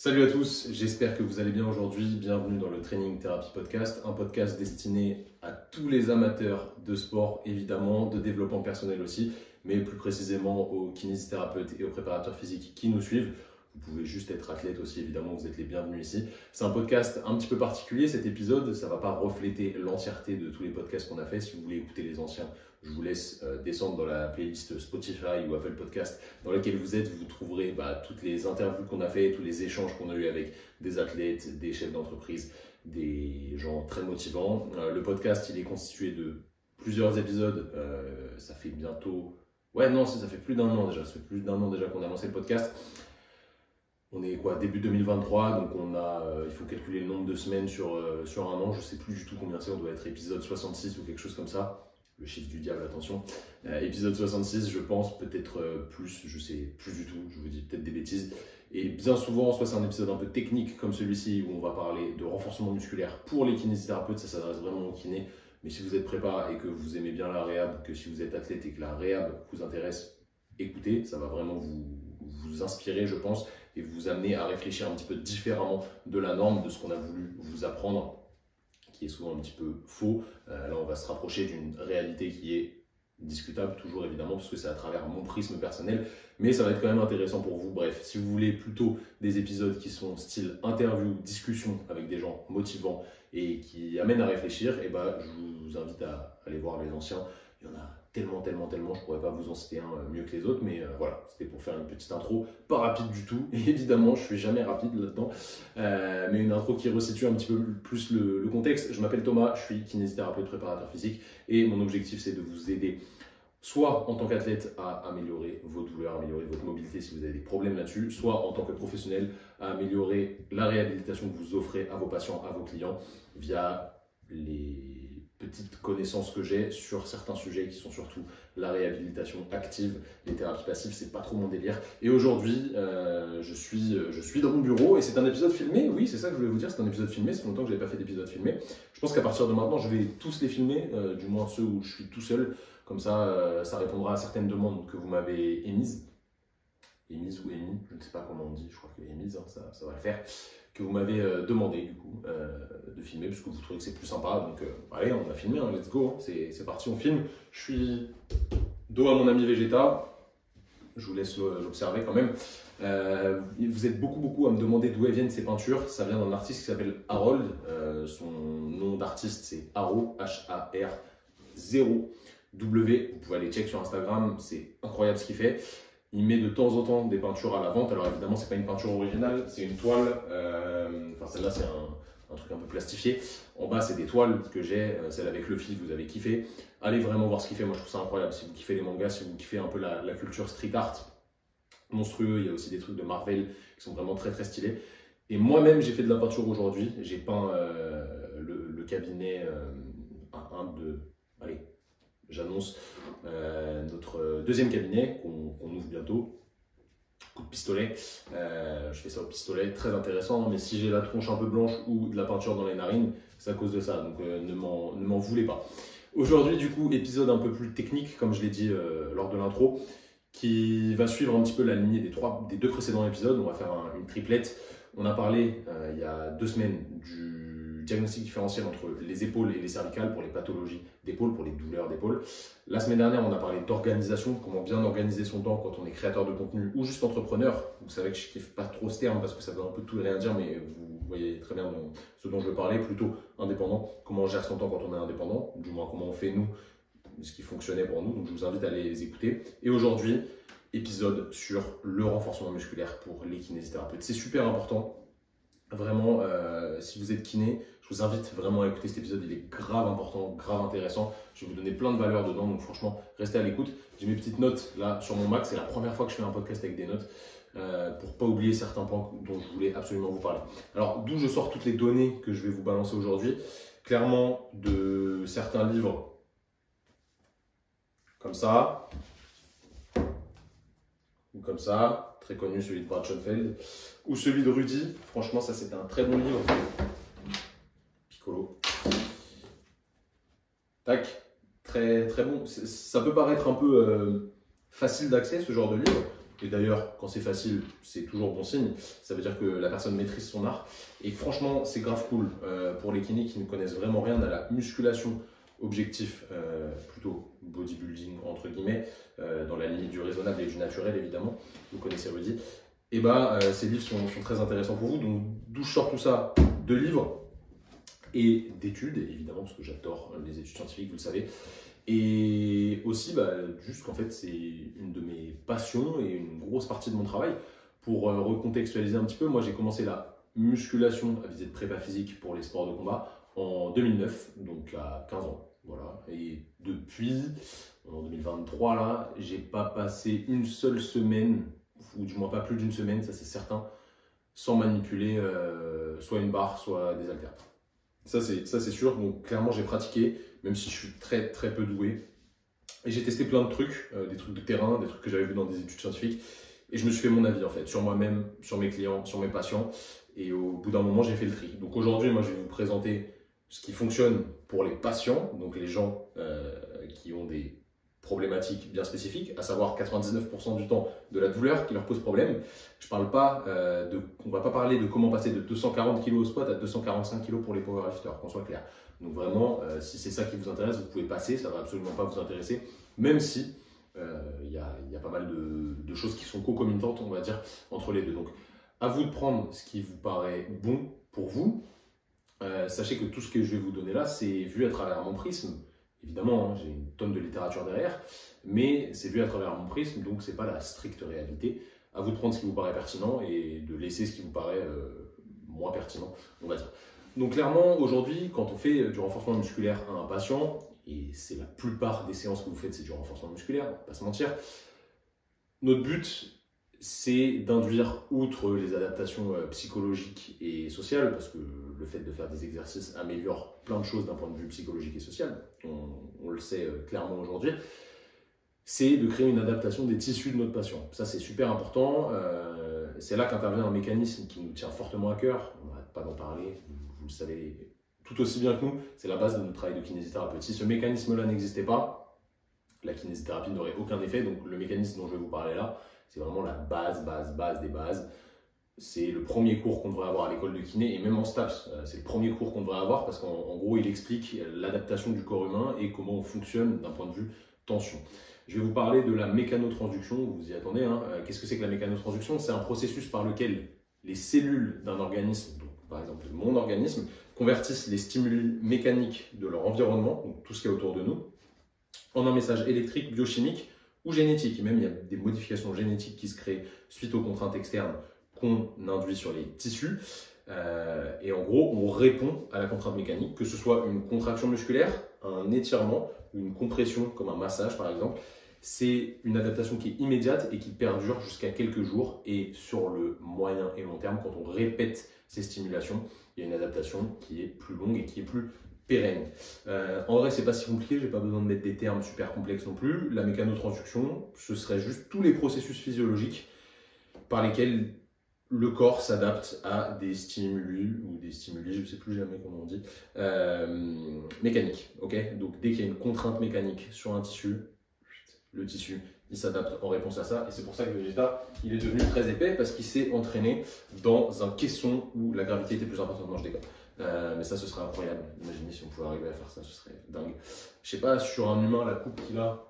Salut à tous, j'espère que vous allez bien aujourd'hui. Bienvenue dans le Training Therapy Podcast, un podcast destiné à tous les amateurs de sport, évidemment, de développement personnel aussi, mais plus précisément aux kinésithérapeutes et aux préparateurs physiques qui nous suivent. Vous pouvez juste être athlète aussi, évidemment, vous êtes les bienvenus ici. C'est un podcast un petit peu particulier, cet épisode, ça ne va pas refléter l'entièreté de tous les podcasts qu'on a fait. Si vous voulez écouter les anciens, je vous laisse descendre dans la playlist Spotify ou Apple Podcast dans laquelle vous êtes. Vous trouverez toutes les interviews qu'on a fait, tous les échanges qu'on a eu avec des athlètes, des chefs d'entreprise, des gens très motivants. Le podcast, il est constitué de plusieurs épisodes. Ça fait bientôt... ça fait plus d'un an déjà. Ça fait plus d'un an déjà qu'on a lancé le podcast. On est début 2023, donc il faut calculer le nombre de semaines sur un an. Je ne sais plus du tout combien c'est, on doit être épisode 66 ou quelque chose comme ça. Le chiffre du diable, attention. Épisode 66, je pense, peut-être plus, je sais plus du tout, je vous dis peut-être des bêtises. Et bien souvent, soit c'est un épisode un peu technique comme celui-ci où on va parler de renforcement musculaire pour les kinésithérapeutes, ça s'adresse vraiment aux kinés. Mais si vous êtes prépa et que vous aimez bien la réhab, que si vous êtes athlète et que la réhab vous intéresse, écoutez, ça va vraiment vous inspirer, je pense, et vous amener à réfléchir un petit peu différemment de la norme, de ce qu'on a voulu vous apprendre, qui est souvent un petit peu faux. Là, on va se rapprocher d'une réalité qui est discutable, toujours évidemment, parce que c'est à travers mon prisme personnel, mais ça va être quand même intéressant pour vous. Bref, si vous voulez plutôt des épisodes qui sont style interview, discussion avec des gens motivants et qui amènent à réfléchir, je vous invite à aller voir les anciens. Il y en a tellement, je ne pourrais pas vous en citer un mieux que les autres, mais voilà, c'était pour faire une petite intro, pas rapide du tout, et évidemment, je suis jamais rapide là-dedans, mais une intro qui resitue un petit peu plus le contexte. Je m'appelle Thomas, je suis kinésithérapeute préparateur physique, et mon objectif, c'est de vous aider soit en tant qu'athlète à améliorer vos douleurs, améliorer votre mobilité si vous avez des problèmes là-dessus, soit en tant que professionnel à améliorer la réhabilitation que vous offrez à vos patients, à vos clients, via les petites connaissances que j'ai sur certains sujets qui sont surtout la réhabilitation active. Les thérapies passives, c'est pas trop mon délire. Et aujourd'hui, je suis dans mon bureau et c'est un épisode filmé. Oui, c'est ça que je voulais vous dire, c'est un épisode filmé. Ça fait longtemps que je n'avais pas fait d'épisode filmé. Je pense qu'à partir de maintenant, je vais tous les filmer, du moins ceux où je suis tout seul. Comme ça, ça répondra à certaines demandes que vous m'avez émises. Émises ou émis, je ne sais pas comment on dit, je crois que émises, hein, ça va le faire. Que vous m'avez demandé du coup de filmer parce que vous trouvez que c'est plus sympa. Donc allez, on a filmé, hein, let's go, hein, c'est parti, on filme. Je suis dos à mon ami Vegeta, je vous laisse l'observer quand même. Vous êtes beaucoup à me demander d'où elles viennent ces peintures. Ça vient d'un artiste qui s'appelle Harold. Son nom d'artiste c'est Haro, H-A-R-0-W. Vous pouvez aller check sur Instagram, c'est incroyable ce qu'il fait. Il met de temps en temps des peintures à la vente. Alors évidemment, c'est pas une peinture originale, c'est une toile. Celle-là, c'est un truc un peu plastifié. En bas, c'est des toiles que j'ai. Celle avec Luffy, vous avez kiffé. Allez vraiment voir ce qu'il fait. Moi, je trouve ça incroyable. Si vous kiffez les mangas, si vous kiffez un peu la culture street art, monstrueux. Il y a aussi des trucs de Marvel qui sont vraiment très stylés. Et moi-même, j'ai fait de la peinture aujourd'hui. J'ai peint le cabinet allez, j'annonce notre deuxième cabinet qu'on ouvre bientôt. Coup de pistolet. Je fais ça au pistolet, très intéressant. Mais si j'ai la tronche un peu blanche ou de la peinture dans les narines, c'est à cause de ça. Donc ne m'en voulez pas. Aujourd'hui, du coup, épisode un peu plus technique, comme je l'ai dit lors de l'intro, qui va suivre un petit peu la lignée des deux précédents épisodes. On va faire une triplette. On a parlé il y a 2 semaines du diagnostic différentiel entre les épaules et les cervicales pour les pathologies d'épaule, pour les douleurs d'épaule. La semaine dernière, on a parlé d'organisation, comment bien organiser son temps quand on est créateur de contenu ou juste entrepreneur. Vous savez que je ne kiffe pas trop ce terme parce que ça veut un peu tout et rien dire, mais vous voyez très bien ce dont je veux parler, plutôt indépendant. Comment on gère son temps quand on est indépendant, du moins comment on fait nous, ce qui fonctionnait pour nous. Donc je vous invite à aller les écouter. Et aujourd'hui, épisode sur le renforcement musculaire pour les kinésithérapeutes. C'est super important. Vraiment, si vous êtes kiné, je vous invite vraiment à écouter cet épisode. Il est grave important, grave intéressant. Je vais vous donner plein de valeurs dedans, donc franchement, restez à l'écoute. J'ai mes petites notes là sur mon Mac. C'est la première fois que je fais un podcast avec des notes pour ne pas oublier certains points dont je voulais absolument vous parler. Alors, d'où je sors toutes les données que je vais vous balancer aujourd'hui? Clairement, de certains livres comme ça, ou comme ça, très connu, celui de Brad Schoenfeld, ou celui de Rudy. Franchement, ça c'était un très bon livre. Piccolo. Tac, très bon. Ça peut paraître un peu facile d'accès, ce genre de livre. Et d'ailleurs, quand c'est facile, c'est toujours bon signe. Ça veut dire que la personne maîtrise son art. Et franchement, c'est grave cool pour les kinés qui ne connaissent vraiment rien à la musculation. Objectif plutôt bodybuilding entre guillemets, dans la limite du raisonnable et du naturel évidemment, vous connaissez Rudy, et ces livres sont très intéressants pour vous. Donc d'où je sors tout ça? De livres et d'études évidemment, parce que j'adore les études scientifiques, vous le savez, et aussi juste qu'en fait c'est une de mes passions et une grosse partie de mon travail. Pour recontextualiser un petit peu, moi j'ai commencé la musculation à visée de prépa physique pour les sports de combat en 2009, donc à 15 ans. Voilà. Et depuis, en 2023, là, j'ai pas passé une seule semaine, ou du moins pas plus d'une semaine, ça c'est certain, sans manipuler soit une barre, soit des haltères. Ça c'est sûr. Donc clairement, j'ai pratiqué, même si je suis très très peu doué. Et j'ai testé plein de trucs, des trucs de terrain, des trucs que j'avais vu dans des études scientifiques. Et je me suis fait mon avis en fait, sur moi-même, sur mes clients, sur mes patients. Et au bout d'un moment, j'ai fait le tri. Donc aujourd'hui, moi, je vais vous présenter ce qui fonctionne pour les patients, donc les gens qui ont des problématiques bien spécifiques, à savoir 99% du temps de la douleur qui leur pose problème. Je parle pas on va pas parler de comment passer de 240 kg au squat à 245 kg pour les powerlifters, qu'on soit clair. Donc vraiment, si c'est ça qui vous intéresse, vous pouvez passer, ça va absolument pas vous intéresser, même si il y a pas mal de choses qui sont concomitantes, on va dire, entre les deux. Donc à vous de prendre ce qui vous paraît bon pour vous. Sachez que tout ce que je vais vous donner là, c'est vu à travers mon prisme. Évidemment, hein, j'ai une tonne de littérature derrière, mais c'est vu à travers mon prisme, donc c'est pas la stricte réalité. À vous de prendre ce qui vous paraît pertinent et de laisser ce qui vous paraît moins pertinent, on va dire. Donc clairement, aujourd'hui, quand on fait du renforcement musculaire à un patient, et c'est la plupart des séances que vous faites, c'est du renforcement musculaire, on va pas se mentir, notre but, c'est d'induire, outre les adaptations psychologiques et sociales, parce que le fait de faire des exercices améliore plein de choses d'un point de vue psychologique et social, on le sait clairement aujourd'hui, c'est de créer une adaptation des tissus de notre patient. Ça, c'est super important. C'est là qu'intervient un mécanisme qui nous tient fortement à cœur. On n'arrête pas d'en parler, vous le savez tout aussi bien que nous, c'est la base de notre travail de kinésithérapeute. Si ce mécanisme-là n'existait pas, la kinésithérapie n'aurait aucun effet. Donc le mécanisme dont je vais vous parler là, c'est vraiment la base des bases. C'est le premier cours qu'on devrait avoir à l'école de kiné et même en STAPS, c'est le premier cours qu'on devrait avoir parce qu'en gros, il explique l'adaptation du corps humain et comment on fonctionne d'un point de vue tension. Je vais vous parler de la mécanotransduction, vous y attendez. Hein. Qu'est-ce que c'est que la mécanotransduction? C'est un processus par lequel les cellules d'un organisme, donc par exemple mon organisme, convertissent les stimuli mécaniques de leur environnement, donc tout ce qui est autour de nous, en un message électrique, biochimique ou génétique. Et même il y a des modifications génétiques qui se créent suite aux contraintes externes qu'on induit sur les tissus. Et en gros, on répond à la contrainte mécanique, que ce soit une contraction musculaire, un étirement, une compression comme un massage par exemple. C'est une adaptation qui est immédiate et qui perdure jusqu'à quelques jours. Et sur le moyen et long terme, quand on répète ces stimulations, il y a une adaptation qui est plus longue et qui est plus pérenne. En vrai, c'est pas si compliqué, j'ai pas besoin de mettre des termes super complexes non plus. La mécanotransduction, ce serait juste tous les processus physiologiques par lesquels le corps s'adapte à des stimuli ou des stimuli, je ne sais plus jamais comment on dit, mécaniques. Okay, donc dès qu'il y a une contrainte mécanique sur un tissu, le tissu il s'adapte en réponse à ça. Et c'est pour ça que Vegeta il est devenu très épais parce qu'il s'est entraîné dans un caisson où la gravité était plus importante. Non, je déconne. Mais ça, ce serait incroyable. Imaginez si on pouvait arriver à faire ça, ce serait dingue. Je sais pas sur un humain la coupe qu'il a,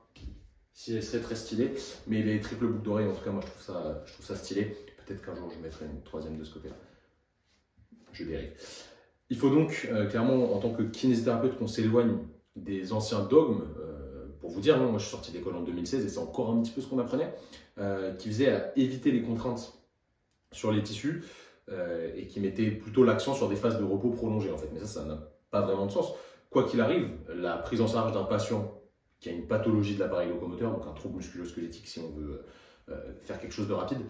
si elle serait très stylée, mais les triples boucles d'oreilles, en tout cas, moi je trouve ça stylé. Peut-être qu'un jour je mettrai une troisième de ce côté-là. Je dérive. Il faut donc clairement, en tant que kinésithérapeute, qu'on s'éloigne des anciens dogmes. Pour vous dire, moi je suis sorti d'école en 2016 et c'est encore un petit peu ce qu'on apprenait, qui visait à éviter les contraintes sur les tissus et qui mettait plutôt l'accent sur des phases de repos prolongées en fait. Mais ça n'a pas vraiment de sens. Quoi qu'il arrive, la prise en charge d'un patient qui a une pathologie de l'appareil locomoteur, donc un trouble musculo-squelettique si on veut faire quelque chose de rapide,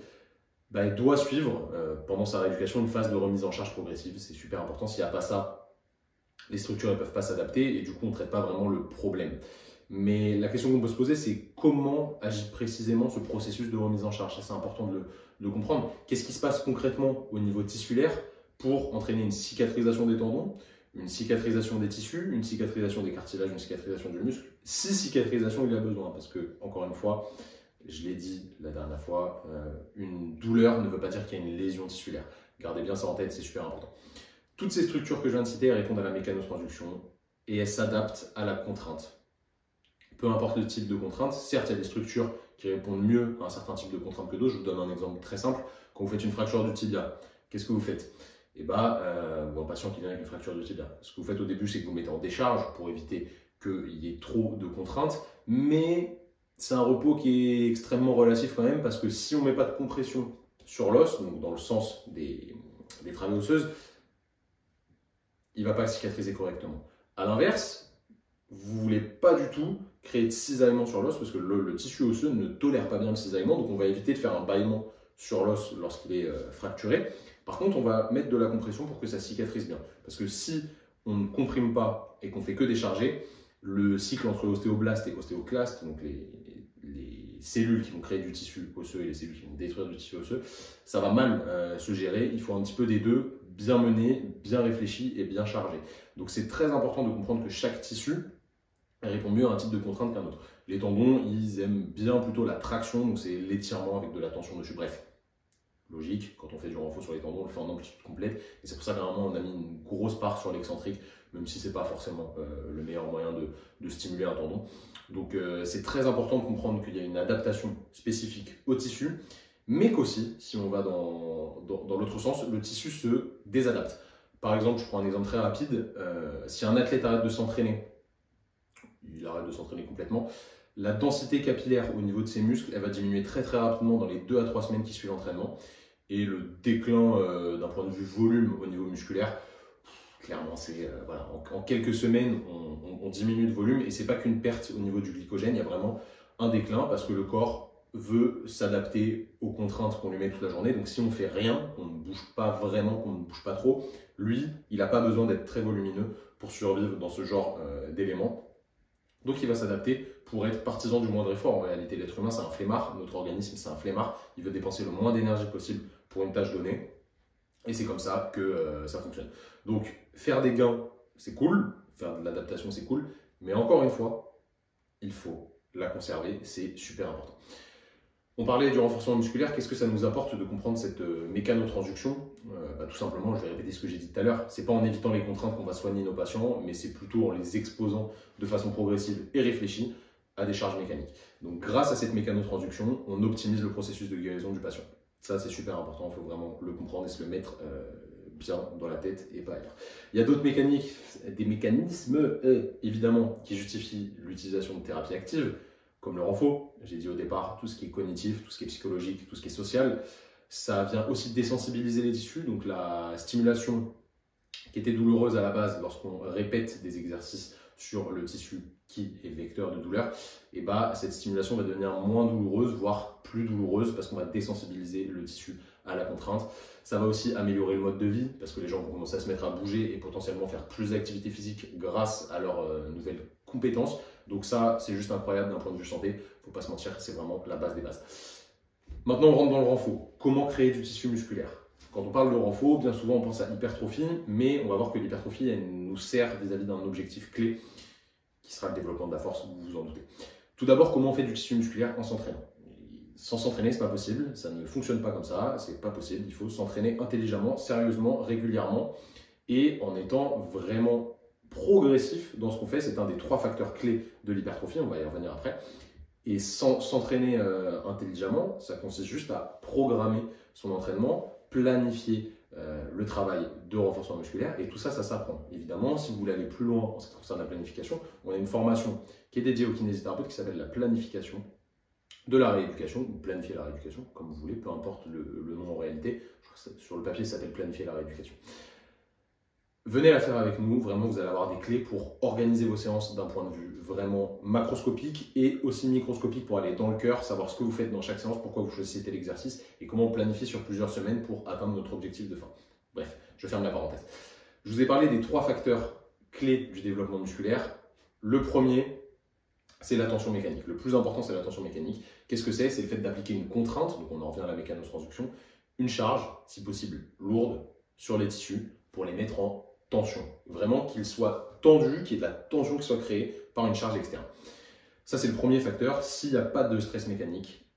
il doit suivre pendant sa rééducation une phase de remise en charge progressive. C'est super important. S'il n'y a pas ça, les structures ne peuvent pas s'adapter et du coup on ne traite pas vraiment le problème. Mais la question qu'on peut se poser, c'est comment agit précisément ce processus de remise en charge. C'est important de le comprendre. Qu'est-ce qui se passe concrètement au niveau tissulaire pour entraîner une cicatrisation des tendons, une cicatrisation des tissus, une cicatrisation des cartilages, une cicatrisation du muscle, si cicatrisation il y a besoin. Parce que, encore une fois, je l'ai dit la dernière fois, une douleur ne veut pas dire qu'il y a une lésion tissulaire. Gardez bien ça en tête, c'est super important. Toutes ces structures que je viens de citer répondent à la mécanotransduction et elles s'adaptent à la contrainte. Peu importe le type de contrainte, certes, il y a des structures qui répondent mieux à un certain type de contrainte que d'autres. Je vous donne un exemple très simple. Quand vous faites une fracture du tibia, qu'est-ce que vous faites? Ou un patient qui vient avec une fracture du tibia. Ce que vous faites au début, c'est que vous mettez en décharge pour éviter qu'il y ait trop de contraintes, mais c'est un repos qui est extrêmement relatif quand même, parce que si on ne met pas de compression sur l'os, donc dans le sens des travées osseuses, il ne va pas cicatriser correctement. A l'inverse, vous ne voulez pas du tout créer de cisaillement sur l'os, parce que le tissu osseux ne tolère pas bien le cisaillement, donc on va éviter de faire un bâillement sur l'os lorsqu'il est fracturé. Par contre, on va mettre de la compression pour que ça cicatrise bien. Parce que si on ne comprime pas et qu'on fait que décharger, le cycle entre ostéoblaste et ostéoclaste, donc les cellules qui vont créer du tissu osseux et les cellules qui vont détruire du tissu osseux, ça va mal se gérer. Il faut un petit peu des deux, bien mené, bien réfléchi et bien chargé. Donc c'est très important de comprendre que chaque tissu répond mieux à un type de contrainte qu'un autre. Les tendons, ils aiment bien plutôt la traction, donc c'est l'étirement avec de la tension dessus. Bref, logique, quand on fait du renfort sur les tendons, on le fait en amplitude complète. Et c'est pour ça qu'à un moment, on a mis une grosse part sur l'excentrique, même si ce n'est pas forcément le meilleur moyen de stimuler un tendon. Donc c'est très important de comprendre qu'il y a une adaptation spécifique au tissu, mais qu'aussi, si on va dans l'autre sens, le tissu se désadapte. Par exemple, je prends un exemple très rapide, si un athlète arrête de s'entraîner, il arrête de s'entraîner complètement, la densité capillaire au niveau de ses muscles, elle va diminuer très très rapidement dans les 2 à 3 semaines qui suivent l'entraînement. Et le déclin d'un point de vue volume au niveau musculaire, clairement, c'est voilà, en quelques semaines, on diminue de volume. Et ce n'est pas qu'une perte au niveau du glycogène, il y a vraiment un déclin parce que le corps veut s'adapter aux contraintes qu'on lui met toute la journée. Donc si on ne fait rien, qu'on ne bouge pas vraiment, qu'on ne bouge pas trop, lui, il n'a pas besoin d'être très volumineux pour survivre dans ce genre d'éléments. Donc il va s'adapter pour être partisan du moindre effort. En réalité, l'être humain, c'est un flemmard. Notre organisme, c'est un flemmard. Il veut dépenser le moins d'énergie possible pour une tâche donnée. Et c'est comme ça que ça fonctionne. Donc faire des gains, c'est cool. Faire de l'adaptation, c'est cool. Mais encore une fois, il faut la conserver. C'est super important. On parlait du renforcement musculaire, qu'est-ce que ça nous apporte de comprendre cette mécanotransduction? Tout simplement, je vais répéter ce que j'ai dit tout à l'heure, c'est pas en évitant les contraintes qu'on va soigner nos patients, mais c'est plutôt en les exposant de façon progressive et réfléchie à des charges mécaniques. Donc grâce à cette mécanotransduction, on optimise le processus de guérison du patient. Ça c'est super important, il faut vraiment le comprendre et se le mettre bien dans la tête et pas ailleurs. Il y a d'autres mécaniques, des mécanismes évidemment qui justifient l'utilisation de thérapies actives, comme le renfort, j'ai dit au départ, tout ce qui est cognitif, tout ce qui est psychologique, tout ce qui est social. Ça vient aussi désensibiliser les tissus, donc la stimulation qui était douloureuse à la base lorsqu'on répète des exercices sur le tissu qui est vecteur de douleur, et cette stimulation va devenir moins douloureuse, voire plus douloureuse parce qu'on va désensibiliser le tissu à la contrainte. Ça va aussi améliorer le mode de vie parce que les gens vont commencer à se mettre à bouger et potentiellement faire plus d'activité physique grâce à leurs nouvelles compétences. Donc ça, c'est juste incroyable d'un point de vue santé. Il ne faut pas se mentir, c'est vraiment la base des bases. Maintenant, on rentre dans le renfort. Comment créer du tissu musculaire? Quand on parle de renfort, bien souvent, on pense à hypertrophie, mais on va voir que l'hypertrophie, elle nous sert vis-à-vis d'un objectif clé qui sera le développement de la force, vous vous en doutez. Tout d'abord, comment on fait du tissu musculaire en s'entraînant? Sans s'entraîner, ce n'est pas possible. Ça ne fonctionne pas comme ça. Ce n'est pas possible. Il faut s'entraîner intelligemment, sérieusement, régulièrement et en étant vraiment progressif dans ce qu'on fait. C'est un des 3 facteurs clés de l'hypertrophie. On va y revenir après. Et s'entraîner intelligemment, ça consiste juste à programmer son entraînement, planifier le travail de renforcement musculaire. Et tout ça, ça s'apprend. Évidemment, si vous voulez aller plus loin en ce qui concerne la planification, on a une formation qui est dédiée aux kinésithérapeutes qui s'appelle la planification de la rééducation, ou planifier la rééducation, comme vous voulez, peu importe le nom en réalité. Je crois que sur le papier, ça s'appelle planifier la rééducation. Venez la faire avec nous, vraiment vous allez avoir des clés pour organiser vos séances d'un point de vue vraiment macroscopique et aussi microscopique pour aller dans le cœur, savoir ce que vous faites dans chaque séance, pourquoi vous choisissez tel exercice et comment on planifie sur plusieurs semaines pour atteindre notre objectif de fin. Bref, je ferme la parenthèse. Je vous ai parlé des 3 facteurs clés du développement musculaire. Le premier, c'est la tension mécanique. Le plus important, c'est la tension mécanique. Qu'est-ce que c'est? C'est le fait d'appliquer une contrainte, donc on en revient à la mécanotransduction, une charge, si possible lourde, sur les tissus pour les mettre en tension. Vraiment qu'ils soient tendus, qu'il y ait de la tension qui soit créée par une charge externe. Ça, c'est le premier facteur. S'il n'y a pas de stress mécanique,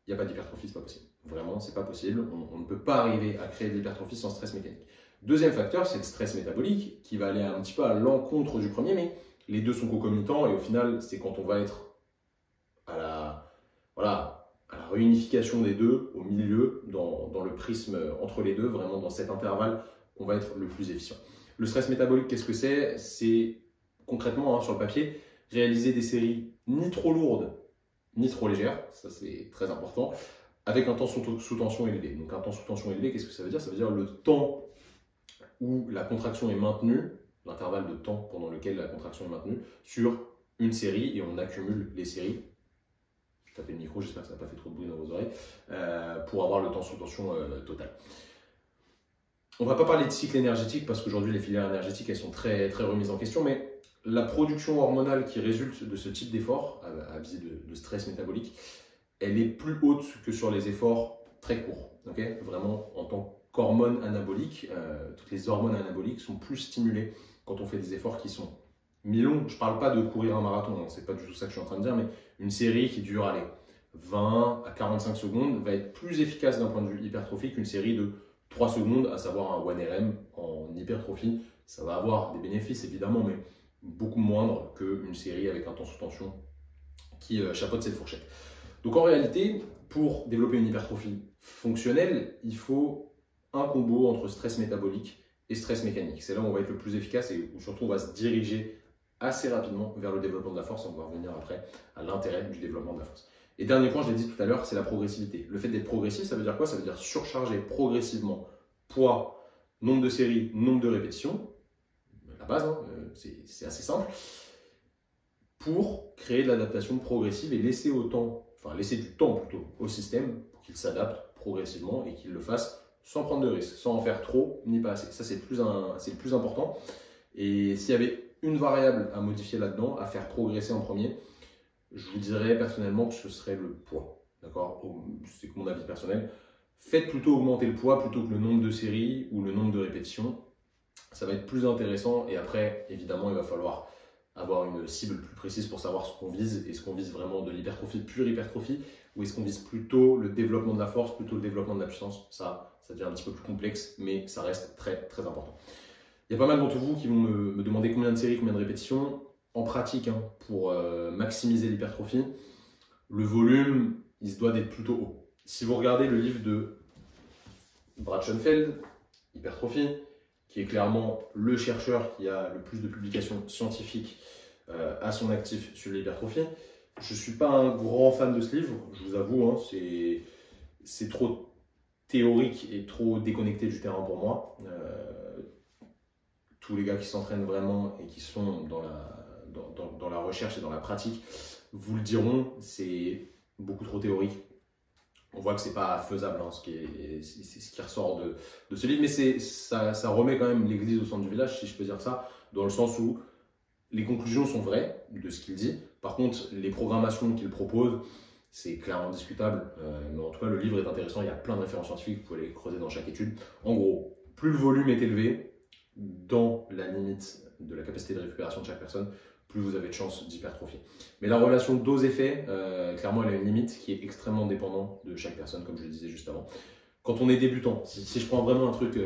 il n'y a pas d'hypertrophie, c'est pas possible. Vraiment, c'est pas possible. On ne peut pas arriver à créer de l'hypertrophie sans stress mécanique. Deuxième facteur, c'est le stress métabolique qui va aller un petit peu à l'encontre du premier, mais les deux sont concomitants et au final, c'est quand on va être à la réunification des deux, au milieu, dans le prisme entre les deux, vraiment dans cet intervalle, qu'on va être le plus efficient. Le stress métabolique, qu'est-ce que c'est? C'est concrètement, sur le papier, réaliser des séries ni trop lourdes, ni trop légères, ça c'est très important, avec un temps sous tension élevé. Donc un temps sous tension élevé, qu'est-ce que ça veut dire? Ça veut dire le temps où la contraction est maintenue, l'intervalle de temps pendant lequel la contraction est maintenue, sur une série, et on accumule les séries. Je tapais le micro, j'espère que ça n'a pas fait trop de bruit dans vos oreilles, pour avoir le temps sous tension total. On ne va pas parler de cycle énergétique parce qu'aujourd'hui les filières énergétiques elles sont très, très remises en question, mais la production hormonale qui résulte de ce type d'effort, à visée de stress métabolique, elle est plus haute que sur les efforts très courts. Okay, vraiment, en tant qu'hormones anaboliques, toutes les hormones anaboliques sont plus stimulées quand on fait des efforts qui sont mi-longs. Je ne parle pas de courir un marathon, hein, c'est pas du tout ça que je suis en train de dire, mais une série qui dure 20 à 45 secondes va être plus efficace d'un point de vue hypertrophique qu'une série de 3 secondes, à savoir un 1RM en hypertrophie. Ça va avoir des bénéfices évidemment, mais beaucoup moindres qu'une série avec un temps sous tension qui chapeaute cette fourchette. Donc en réalité, pour développer une hypertrophie fonctionnelle, il faut un combo entre stress métabolique et stress mécanique. C'est là où on va être le plus efficace et où surtout on va se diriger assez rapidement vers le développement de la force. On va revenir après à l'intérêt du développement de la force. Et dernier point, je l'ai dit tout à l'heure, c'est la progressivité. Le fait d'être progressif, ça veut dire quoi? Ça veut dire surcharger progressivement poids, nombre de séries, nombre de répétitions. La base, hein, c'est assez simple. Pour créer de l'adaptation progressive et laisser du temps plutôt au système pour qu'il s'adapte progressivement et qu'il le fasse sans prendre de risques, sans en faire trop ni pas assez. Ça, c'est le plus important. Et s'il y avait une variable à modifier là-dedans, à faire progresser en premier, je vous dirais personnellement que ce serait le poids. D'accord? C'est mon avis personnel. Faites plutôt augmenter le poids plutôt que le nombre de séries ou le nombre de répétitions. Ça va être plus intéressant. Et après, évidemment, il va falloir avoir une cible plus précise pour savoir ce qu'on vise. Est-ce qu'on vise vraiment de l'hypertrophie, pure hypertrophie, ou est-ce qu'on vise plutôt le développement de la force, plutôt le développement de la puissance? Ça devient un petit peu plus complexe, mais ça reste très, très important. Il y a pas mal d'entre vous qui vont me demander combien de séries, combien de répétitions. En pratique, pour maximiser l'hypertrophie, le volume, il se doit d'être plutôt haut. Si vous regardez le livre de Brad Schoenfeld, Hypertrophie, qui est clairement le chercheur qui a le plus de publications scientifiques à son actif sur l'hypertrophie, je ne suis pas un grand fan de ce livre, je vous avoue, c'est trop théorique et trop déconnecté du terrain pour moi. Tous les gars qui s'entraînent vraiment et qui sont dans la recherche et dans la pratique vous le diront, c'est beaucoup trop théorique. On voit que c'est pas faisable, c'est ce qui ressort de ce livre, mais ça remet quand même l'église au centre du village, si je peux dire ça, dans le sens où les conclusions sont vraies de ce qu'il dit. Par contre, les programmations qu'il propose, c'est clairement discutable, mais en tout cas, le livre est intéressant. Il y a plein de références scientifiques, vous pouvez les creuser dans chaque étude. En gros, plus le volume est élevé, dans la limite de la capacité de récupération de chaque personne, plus vous avez de chances d'hypertrophie. Mais la relation dose-effet, clairement, elle a une limite qui est extrêmement dépendante de chaque personne, comme je le disais juste avant. Quand on est débutant, si je prends vraiment un truc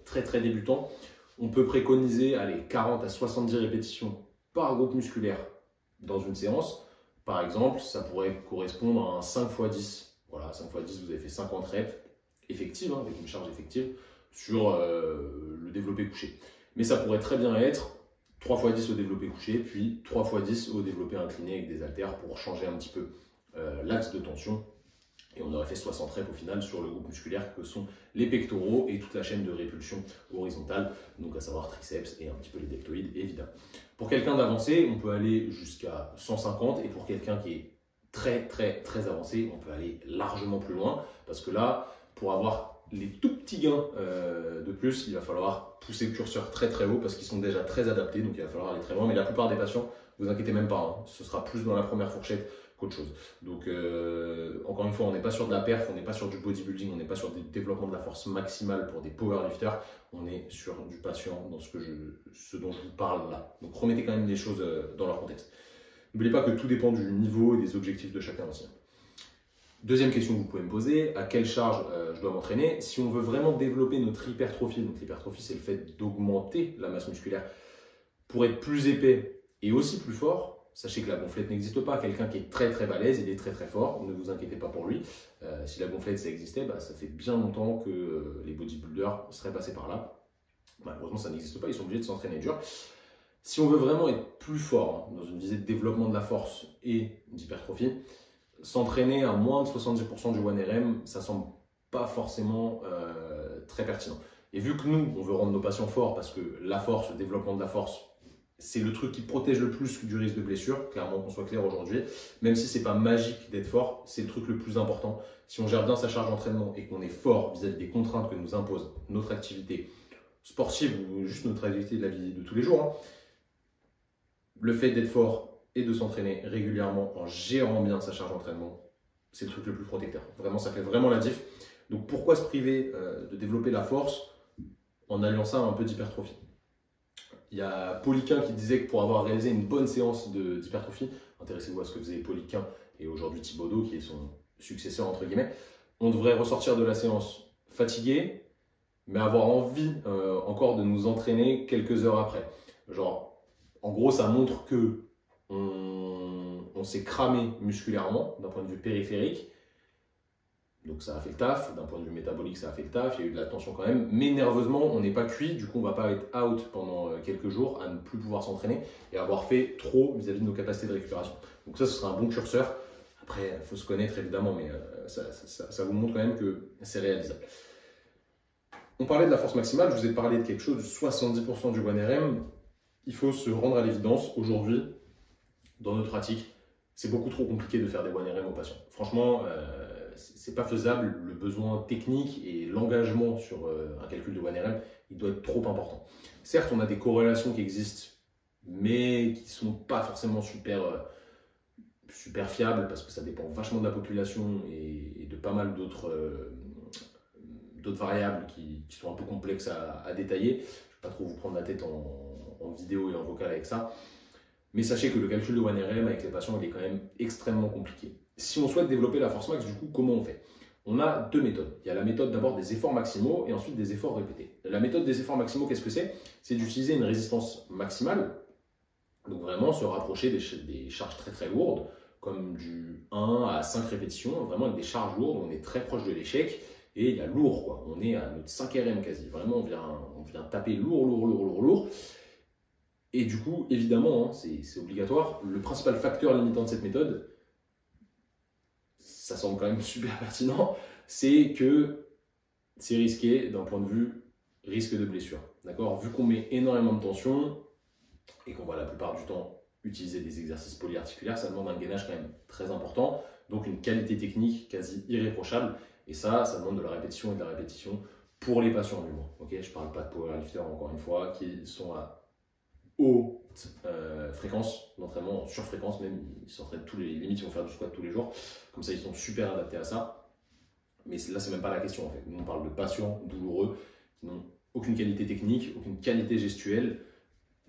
très très débutant, on peut préconiser 40 à 70 répétitions par groupe musculaire dans une séance. Par exemple, ça pourrait correspondre à un 5 x 10. Voilà, 5 x 10, vous avez fait 50 reps effectives, avec une charge effective, sur le développé couché. Mais ça pourrait très bien être 3 x 10 au développé couché, puis 3 x 10 au développé incliné avec des haltères pour changer un petit peu l'axe de tension. Et on aurait fait 60 reps au final sur le groupe musculaire que sont les pectoraux et toute la chaîne de répulsion horizontale, donc à savoir triceps et un petit peu les deltoïdes évidemment. Pour quelqu'un d'avancé, on peut aller jusqu'à 150 et pour quelqu'un qui est très très très avancé, on peut aller largement plus loin parce que là, pour avoir les tout petits gains de plus, il va falloir pousser le curseur très très haut parce qu'ils sont déjà très adaptés, donc il va falloir aller très loin. Mais la plupart des patients, vous inquiétez même pas, ce sera plus dans la première fourchette qu'autre chose. Donc encore une fois, on n'est pas sur de la perf, on n'est pas sur du bodybuilding, on n'est pas sur du développement de la force maximale pour des powerlifters, on est sur du patient dans ce dont je vous parle là. Donc remettez quand même les choses dans leur contexte. N'oubliez pas que tout dépend du niveau et des objectifs de chacun aussi. Deuxième question que vous pouvez me poser, à quelle charge je dois m'entraîner? Si on veut vraiment développer notre hypertrophie, donc l'hypertrophie c'est le fait d'augmenter la masse musculaire pour être plus épais et aussi plus fort, sachez que la gonflette n'existe pas. Quelqu'un qui est très très balèze, il est très très fort, ne vous inquiétez pas pour lui. Si la gonflette ça existait, ça fait bien longtemps que les bodybuilders seraient passés par là. Malheureusement ça n'existe pas, ils sont obligés de s'entraîner dur. Si on veut vraiment être plus fort dans une visée de développement de la force et d'hypertrophie, s'entraîner à moins de 70% du 1RM, ça semble pas forcément très pertinent. Et vu que nous, on veut rendre nos patients forts parce que la force, le développement de la force, c'est le truc qui protège le plus du risque de blessure, clairement qu'on soit clair aujourd'hui, même si c'est pas magique d'être fort, c'est le truc le plus important. Si on gère bien sa charge d'entraînement et qu'on est fort vis-à-vis des contraintes que nous impose notre activité sportive ou juste notre activité de la vie de tous les jours, le fait d'être fort et de s'entraîner régulièrement en gérant bien sa charge d'entraînement, c'est le truc le plus protecteur. Vraiment, ça fait vraiment la diff. Donc pourquoi se priver de développer la force en alliant ça à un peu d'hypertrophie? Il y a Poliquin qui disait que pour avoir réalisé une bonne séance d'hypertrophie, intéressez-vous à ce que faisait Poliquin et aujourd'hui Thibaudeau qui est son successeur entre guillemets, on devrait ressortir de la séance fatigué, mais avoir envie encore de nous entraîner quelques heures après. Genre, en gros, ça montre que on s'est cramé musculairement d'un point de vue périphérique. Donc ça a fait le taf, d'un point de vue métabolique ça a fait le taf, il y a eu de la tension quand même, mais nerveusement on n'est pas cuit, du coup on ne va pas être out pendant quelques jours à ne plus pouvoir s'entraîner et avoir fait trop vis-à-vis de nos capacités de récupération. Donc ça ce sera un bon curseur, après il faut se connaître évidemment, mais ça vous montre quand même que c'est réalisable. On parlait de la force maximale, je vous ai parlé de quelque chose de 70% du 1RM, il faut se rendre à l'évidence, aujourd'hui, dans notre pratique, c'est beaucoup trop compliqué de faire des 1RM aux patients. Franchement, c'est pas faisable, le besoin technique et l'engagement sur un calcul de 1RM, il doit être trop important. Certes, on a des corrélations qui existent, mais qui sont pas forcément super fiables parce que ça dépend vachement de la population et de pas mal d'autres variables qui sont un peu complexes à détailler. Je ne vais pas trop vous prendre la tête en vidéo et en vocal avec ça. Mais sachez que le calcul de 1RM avec les patients, il est quand même extrêmement compliqué. Si on souhaite développer la force max, du coup, comment on fait? On a deux méthodes. Il y a la méthode d'abord des efforts maximaux et ensuite des efforts répétés. La méthode des efforts maximaux, qu'est-ce que c'est? C'est d'utiliser une résistance maximale, donc vraiment se rapprocher des charges très très lourdes, comme du 1 à 5 répétitions, vraiment avec des charges lourdes, on est très proche de l'échec et il y a lourd, quoi. On est à notre 5 RM quasi. Vraiment, on vient taper lourd. Et du coup, évidemment, c'est obligatoire. Le principal facteur limitant de cette méthode, ça semble quand même super pertinent, c'est que c'est risqué d'un point de vue risque de blessure. D'accord? Vu qu'on met énormément de tension et qu'on va la plupart du temps utiliser des exercices polyarticulaires, ça demande un gainage quand même très important, donc une qualité technique quasi irréprochable. Et ça demande de la répétition et de la répétition pour les patients du moins. Okay, je ne parle pas de powerlifters encore une fois, qui sont à haute fréquence d'entraînement, en surfréquence même, ils s'entraînent limite ils vont faire du squat tous les jours, comme ça ils sont super adaptés à ça. Mais là c'est même pas la question en fait, nous on parle de patients douloureux qui n'ont aucune qualité technique, aucune qualité gestuelle.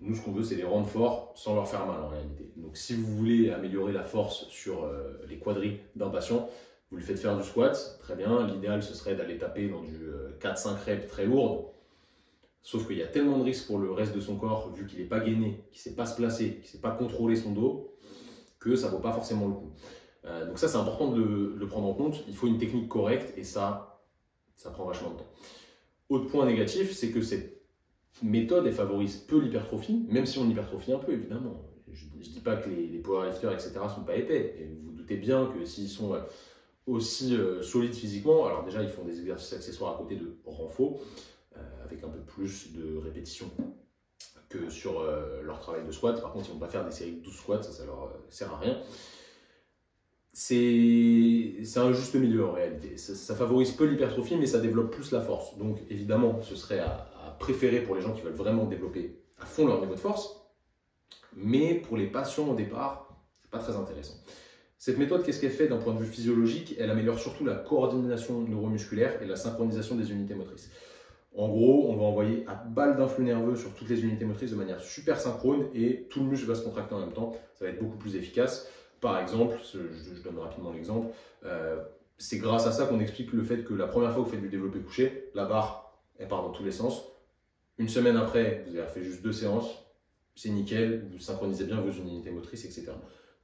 Nous ce qu'on veut c'est les rendre forts sans leur faire mal en réalité. Donc si vous voulez améliorer la force sur les quadris d'un patient, vous lui faites faire du squat, très bien, l'idéal ce serait d'aller taper dans du 4-5 reps très lourdes. Sauf qu'il y a tellement de risques pour le reste de son corps, vu qu'il n'est pas gainé, qu'il ne sait pas se placer, qu'il ne sait pas contrôler son dos, que ça ne vaut pas forcément le coup. Donc ça, c'est important de le prendre en compte. Il faut une technique correcte et ça prend vachement de temps. Autre point négatif, c'est que cette méthode, elle favorise peu l'hypertrophie, même si on hypertrophie un peu, évidemment. Je ne dis pas que les powerlifters, etc. ne sont pas épais. Et vous vous doutez bien que s'ils sont aussi solides physiquement, alors déjà, ils font des exercices accessoires à côté de renfort, avec un peu plus de répétition que sur leur travail de squat. Par contre, ils ne vont pas faire des séries de 12 squats, ça leur sert à rien. C'est un juste milieu en réalité. Ça favorise peu l'hypertrophie, mais ça développe plus la force. Donc évidemment, ce serait à préférer pour les gens qui veulent vraiment développer à fond leur niveau de force. Mais pour les patients au départ, c'est pas très intéressant. Cette méthode, qu'est-ce qu'elle fait d'un point de vue physiologique? Elle améliore surtout la coordination neuromusculaire et la synchronisation des unités motrices. En gros, on va envoyer à balle d'influx nerveux sur toutes les unités motrices de manière super synchrone et tout le muscle va se contracter en même temps. Ça va être beaucoup plus efficace. Par exemple, je donne rapidement l'exemple, c'est grâce à ça qu'on explique le fait que la première fois que vous faites du développé couché, la barre, elle part dans tous les sens. Une semaine après, vous avez fait juste 2 séances, c'est nickel, vous synchronisez bien vos unités motrices, etc.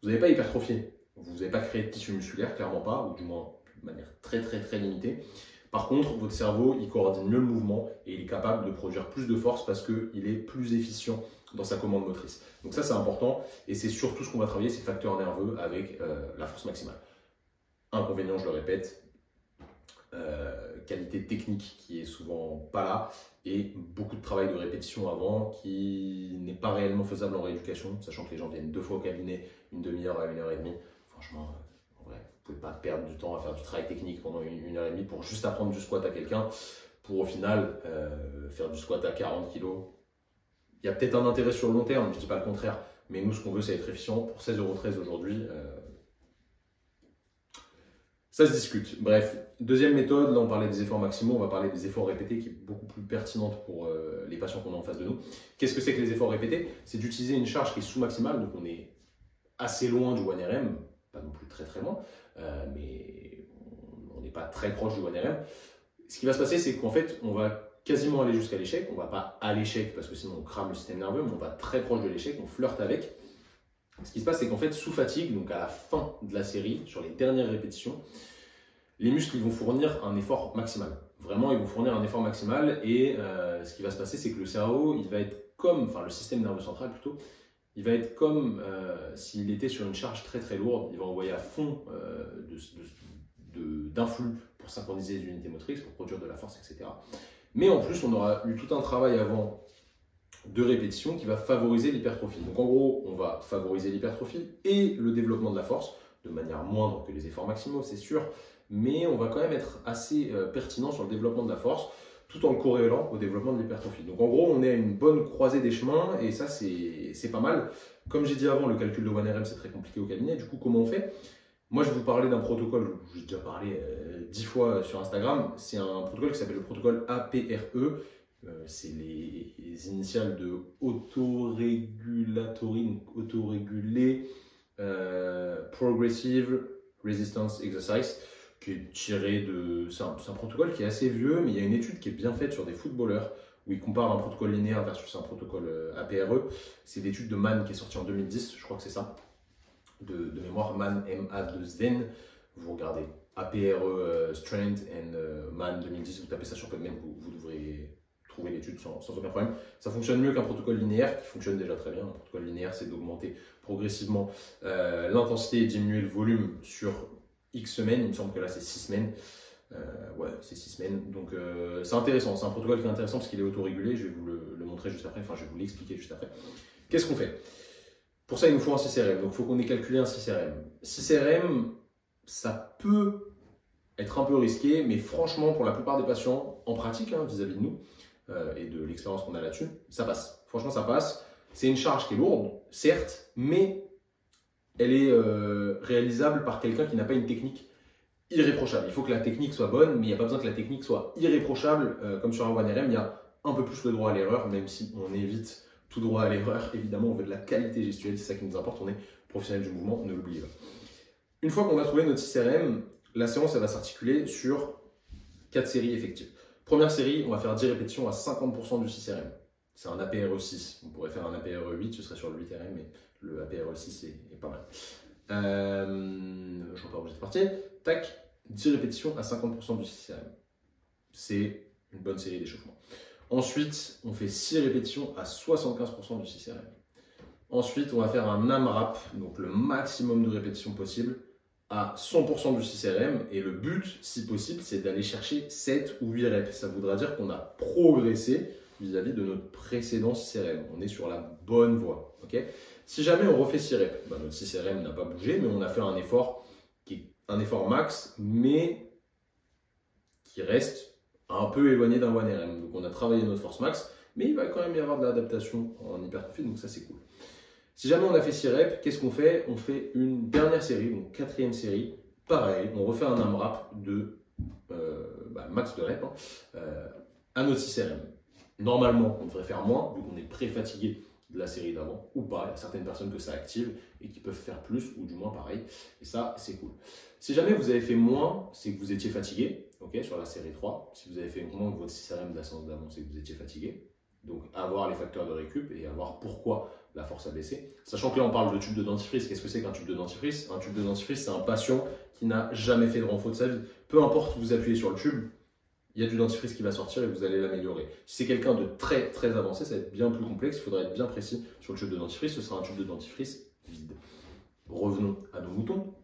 Vous n'avez pas hypertrophié, vous n'avez pas créé de tissu musculaire, clairement pas, ou du moins de manière très très très limitée. Par contre, votre cerveau, il coordonne mieux le mouvement et il est capable de produire plus de force parce qu'il est plus efficient dans sa commande motrice. Donc ça, c'est important et c'est surtout ce qu'on va travailler, ces facteurs nerveux avec la force maximale. Inconvénient, je le répète, qualité technique qui est souvent pas là et beaucoup de travail de répétition avant qui n'est pas réellement faisable en rééducation, sachant que les gens viennent 2 fois au cabinet, une demi-heure à 1h30. Franchement, en vrai, vous pouvez pas perdre du temps à faire du travail technique pendant 1h30 pour juste apprendre du squat à quelqu'un pour au final faire du squat à 40 kg. Il y a peut-être un intérêt sur le long terme, je dis pas le contraire, mais nous ce qu'on veut c'est être efficient. Pour 16,13 € aujourd'hui, ça se discute. Bref, deuxième méthode, là on parlait des efforts maximaux, on va parler des efforts répétés qui est beaucoup plus pertinente pour les patients qu'on a en face de nous. Qu'est-ce que c'est que les efforts répétés? C'est d'utiliser une charge qui est sous-maximale, donc on est assez loin du 1RM, pas non plus très très loin, mais on n'est pas très proche du 1RM. Ce qui va se passer, c'est qu'en fait, on va quasiment aller jusqu'à l'échec, on ne va pas à l'échec parce que sinon on crame le système nerveux, mais on va très proche de l'échec, on flirte avec. Ce qui se passe, c'est qu'en fait, sous fatigue, donc à la fin de la série, sur les dernières répétitions, les muscles ils vont fournir un effort maximal. Vraiment, ils vont fournir un effort maximal et ce qui va se passer, c'est que le cerveau, il va être comme, enfin le système nerveux central plutôt, il va être comme s'il était sur une charge très très lourde. Il va envoyer à fond d'influx pour synchroniser les unités motrices, pour produire de la force, etc. Mais en plus, on aura eu tout un travail avant de répétition qui va favoriser l'hypertrophie. Donc en gros, on va favoriser l'hypertrophie et le développement de la force de manière moindre que les efforts maximaux, c'est sûr, mais on va quand même être assez pertinent sur le développement de la force tout en le corrélant au développement de l'hypertrophie. Donc en gros, on est à une bonne croisée des chemins et ça, c'est pas mal. Comme j'ai dit avant, le calcul de 1RM, c'est très compliqué au cabinet. Du coup, comment on fait? Moi, je vais vous parler d'un protocole, j'ai déjà parlé 10 fois sur Instagram. C'est un protocole qui s'appelle le protocole APRE. C'est les initiales de autorégulatory, donc autorégulé Progressive Resistance Exercise, qui est tiré de. C'est un protocole qui est assez vieux, mais il y a une étude qui est bien faite sur des footballeurs où il compare un protocole linéaire versus un protocole APRE. C'est l'étude de Mann qui est sortie en 2010, je crois que c'est ça, de mémoire, Mann, M-A-2-N. Vous regardez APRE Strength and Mann 2010, vous tapez ça sur PubMed, vous devrez trouver l'étude sans aucun problème. Ça fonctionne mieux qu'un protocole linéaire, qui fonctionne déjà très bien. Un protocole linéaire, c'est d'augmenter progressivement l'intensité et diminuer le volume sur X semaines. Il me semble que là, c'est 6 semaines. Ouais, c'est 6 semaines. Donc, c'est intéressant. C'est un protocole qui est intéressant parce qu'il est autorégulé. Je vais vous le montrer juste après. Enfin, je vais vous l'expliquer juste après. Qu'est-ce qu'on fait? Pour ça, il nous faut un 6RM. Donc, il faut qu'on ait calculé un 6RM. 6RM, ça peut être un peu risqué, mais franchement, pour la plupart des patients, en pratique, vis-à-vis de nous, et de l'expérience qu'on a là-dessus, ça passe. Franchement, ça passe. C'est une charge qui est lourde, certes, mais elle est réalisable par quelqu'un qui n'a pas une technique irréprochable. Il faut que la technique soit bonne, mais il n'y a pas besoin que la technique soit irréprochable. Comme sur un 1RM, il y a un peu plus le droit à l'erreur, même si on évite tout droit à l'erreur. Évidemment, on veut de la qualité gestuelle, c'est ça qui nous importe. On est professionnel du mouvement, ne l'oubliez pas. Une fois qu'on a trouvé notre 6RM, la séance elle va s'articuler sur 4 séries effectives. Première série, on va faire 10 répétitions à 50% du 6RM. C'est un APRE 6. On pourrait faire un APRE 8, ce serait sur le 8RM, mais le APRE 6 est pas mal. Je repars où j'étais parti. Tac, 10 répétitions à 50% du 6RM. C'est une bonne série d'échauffement. Ensuite, on fait 6 répétitions à 75% du 6RM. Ensuite, on va faire un AMRAP, donc le maximum de répétitions possible, à 100% du 6RM. Et le but, si possible, c'est d'aller chercher 7 ou 8 reps. Ça voudra dire qu'on a progressé vis-à-vis de notre précédent 6RM. On est sur la bonne voie. Okay, si jamais on refait 6 reps, notre 6RM n'a pas bougé, mais on a fait un effort qui est un effort max, mais qui reste un peu éloigné d'un 1RM. Donc on a travaillé notre force max, mais il va quand même y avoir de l'adaptation en hypertrophie, donc ça c'est cool. Si jamais on a fait 6 reps, qu'est-ce qu'on fait? On fait une dernière série, donc 4e série. Pareil, on refait un AMRAP de max de reps à notre 6RM. Normalement, on devrait faire moins, vu qu'on est pré-fatigué de la série d'avant ou pas. Il y a certaines personnes que ça active et qui peuvent faire plus ou du moins pareil. Et ça, c'est cool. Si jamais vous avez fait moins, c'est que vous étiez fatigué, ok, sur la série 3. Si vous avez fait moins que votre 6RM de la séance d'avant, c'est que vous étiez fatigué. Donc, avoir les facteurs de récup et avoir pourquoi la force a baissé. Sachant que là, on parle de tube de dentifrice. Qu'est-ce que c'est qu'un tube de dentifrice? Un tube de dentifrice, c'est un patient qui n'a jamais fait de renfort de sa vie. Peu importe où vous appuyez sur le tube, il y a du dentifrice qui va sortir et vous allez l'améliorer. Si c'est quelqu'un de très très avancé, ça va être bien plus complexe, il faudra être bien précis sur le tube de dentifrice, ce sera un tube de dentifrice vide. Revenons à nos moutons.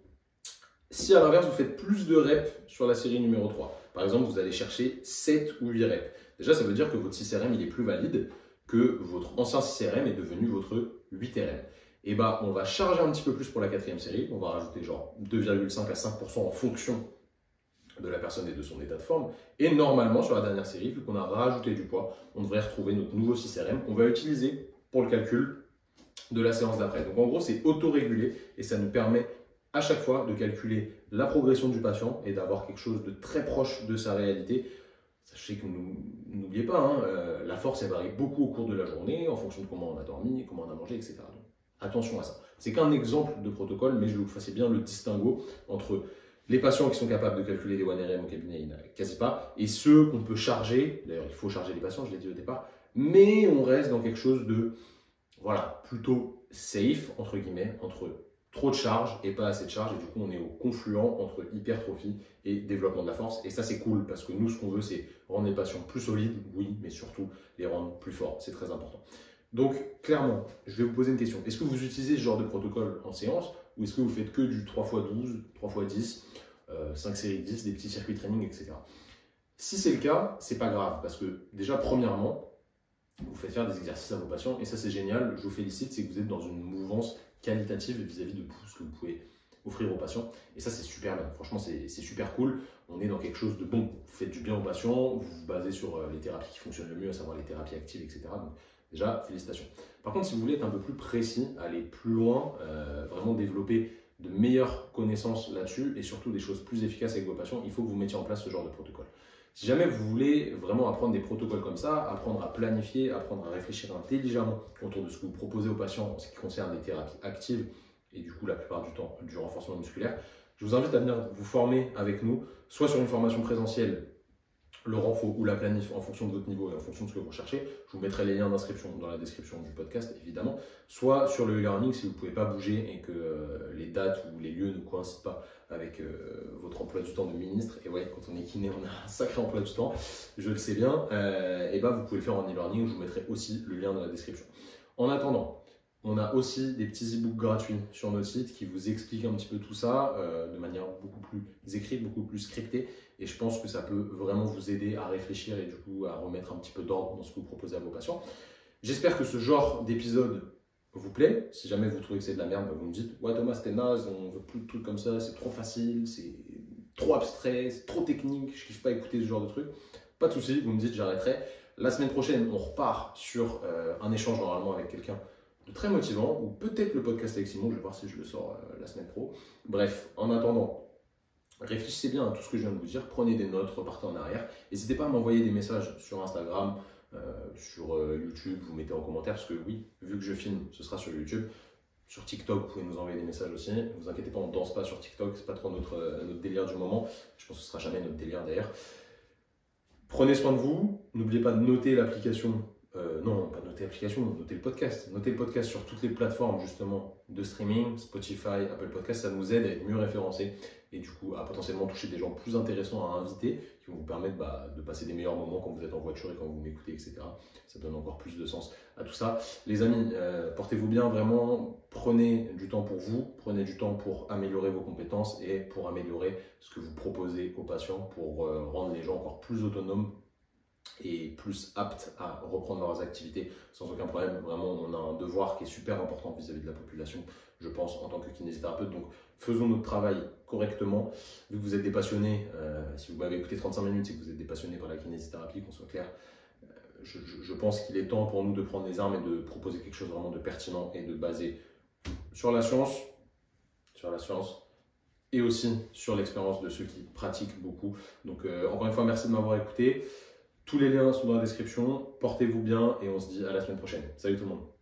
Si à l'inverse, vous faites plus de reps sur la série numéro 3, par exemple, vous allez chercher 7 ou 8 reps, déjà ça veut dire que votre 6RM il est plus valide que votre ancien 6RM est devenu votre 8RM. Et bah, on va charger un petit peu plus pour la 4e série, on va rajouter genre 2,5 à 5% en fonction de la personne et de son état de forme. Et normalement, sur la dernière série, vu qu'on a rajouté du poids, on devrait retrouver notre nouveau 6RM qu'on va utiliser pour le calcul de la séance d'après. Donc en gros, c'est autorégulé et ça nous permet à chaque fois de calculer la progression du patient et d'avoir quelque chose de très proche de sa réalité. Sachez que n'oubliez pas, hein, la force elle varie beaucoup au cours de la journée en fonction de comment on a dormi, comment on a mangé, etc. Donc, attention à ça. C'est qu'un exemple de protocole, mais je veux que vous fassiez bien le distinguo entre les patients qui sont capables de calculer des 1RM au cabinet, il n'y en a quasi pas, et ceux qu'on peut charger. D'ailleurs, il faut charger les patients, je l'ai dit au départ, mais on reste dans quelque chose de, voilà, plutôt safe, entre guillemets, entre trop de charge et pas assez de charge, et du coup, on est au confluent entre hypertrophie et développement de la force, et ça, c'est cool, parce que nous, ce qu'on veut, c'est rendre les patients plus solides, oui, mais surtout les rendre plus forts, c'est très important. Donc, clairement, je vais vous poser une question. Est-ce que vous utilisez ce genre de protocole en séance ou est-ce que vous faites que du 3x12, 3x10, 5 séries de 10, des petits circuits training, etc. Si c'est le cas, c'est pas grave parce que déjà, premièrement, vous faites faire des exercices à vos patients et ça, c'est génial. Je vous félicite, c'est que vous êtes dans une mouvance qualitative vis-à-vis de tout ce que vous pouvez offrir aux patients. Et ça, c'est super bien. Franchement, c'est super cool. On est dans quelque chose de bon. Vous faites du bien aux patients, vous vous basez sur les thérapies qui fonctionnent le mieux, à savoir les thérapies actives, etc. Donc, déjà, félicitations. Par contre, si vous voulez être un peu plus précis, aller plus loin, vraiment développer de meilleures connaissances là-dessus et surtout des choses plus efficaces avec vos patients, il faut que vous mettiez en place ce genre de protocole. Si jamais vous voulez vraiment apprendre des protocoles comme ça, apprendre à planifier, apprendre à réfléchir intelligemment autour de ce que vous proposez aux patients en ce qui concerne les thérapies actives et du coup la plupart du temps du renforcement musculaire, je vous invite à venir vous former avec nous, soit sur une formation présentielle, le renfort ou la planif en fonction de votre niveau et en fonction de ce que vous recherchez. Je vous mettrai les liens d'inscription dans la description du podcast, évidemment. Soit sur le e-learning si vous ne pouvez pas bouger et que les dates ou les lieux ne coïncident pas avec votre emploi du temps de ministre. Et ouais, quand on est kiné, on a un sacré emploi du temps, je le sais bien. Et bah, vous pouvez le faire en e-learning. Je vous mettrai aussi le lien dans la description. En attendant, on a aussi des petits e-books gratuits sur notre site qui vous expliquent un petit peu tout ça de manière beaucoup plus écrite, beaucoup plus scriptée. Et je pense que ça peut vraiment vous aider à réfléchir et du coup à remettre un petit peu d'ordre dans ce que vous proposez à vos patients. J'espère que ce genre d'épisode vous plaît. Si jamais vous trouvez que c'est de la merde, vous me dites « Ouais Thomas, c'était naze, on veut plus de trucs comme ça, c'est trop facile, c'est trop abstrait, c'est trop technique, je kiffe pas écouter ce genre de trucs. » Pas de souci, vous me dites, j'arrêterai. La semaine prochaine, on repart sur un échange normalement avec quelqu'un de très motivant, ou peut-être le podcast avec Simon, je vais voir si je le sors la semaine pro. Bref, en attendant, réfléchissez bien à tout ce que je viens de vous dire, prenez des notes, repartez en arrière. N'hésitez pas à m'envoyer des messages sur Instagram, sur YouTube, vous mettez en commentaire, parce que oui, vu que je filme, ce sera sur YouTube. Sur TikTok, vous pouvez nous envoyer des messages aussi. Ne vous inquiétez pas, on ne danse pas sur TikTok, c'est pas trop notre délire du moment. Je pense que ce sera jamais notre délire d'ailleurs. Prenez soin de vous, n'oubliez pas de noter l'application. Non, pas noter l'application, noter le podcast. Noter le podcast sur toutes les plateformes justement de streaming, Spotify, Apple Podcast, ça nous aide à être mieux référencés et du coup à potentiellement toucher des gens plus intéressants à inviter qui vont vous permettre de passer des meilleurs moments quand vous êtes en voiture et quand vous m'écoutez, etc. Ça donne encore plus de sens à tout ça. Les amis, portez-vous bien vraiment, prenez du temps pour vous, prenez du temps pour améliorer vos compétences et pour améliorer ce que vous proposez aux patients pour rendre les gens encore plus autonomes et plus aptes à reprendre leurs activités sans aucun problème. Vraiment, on a un devoir qui est super important vis-à-vis de la population, je pense, en tant que kinésithérapeute. Donc, faisons notre travail correctement. Vu que vous êtes des passionnés, si vous m'avez écouté 35 minutes, c'est que vous êtes des passionnés par la kinésithérapie, qu'on soit clair. Je pense qu'il est temps pour nous de prendre les armes et de proposer quelque chose vraiment de pertinent et de basé sur la science et aussi sur l'expérience de ceux qui pratiquent beaucoup. Donc, encore une fois, merci de m'avoir écouté. Tous les liens sont dans la description. Portez-vous bien et on se dit à la semaine prochaine. Salut tout le monde.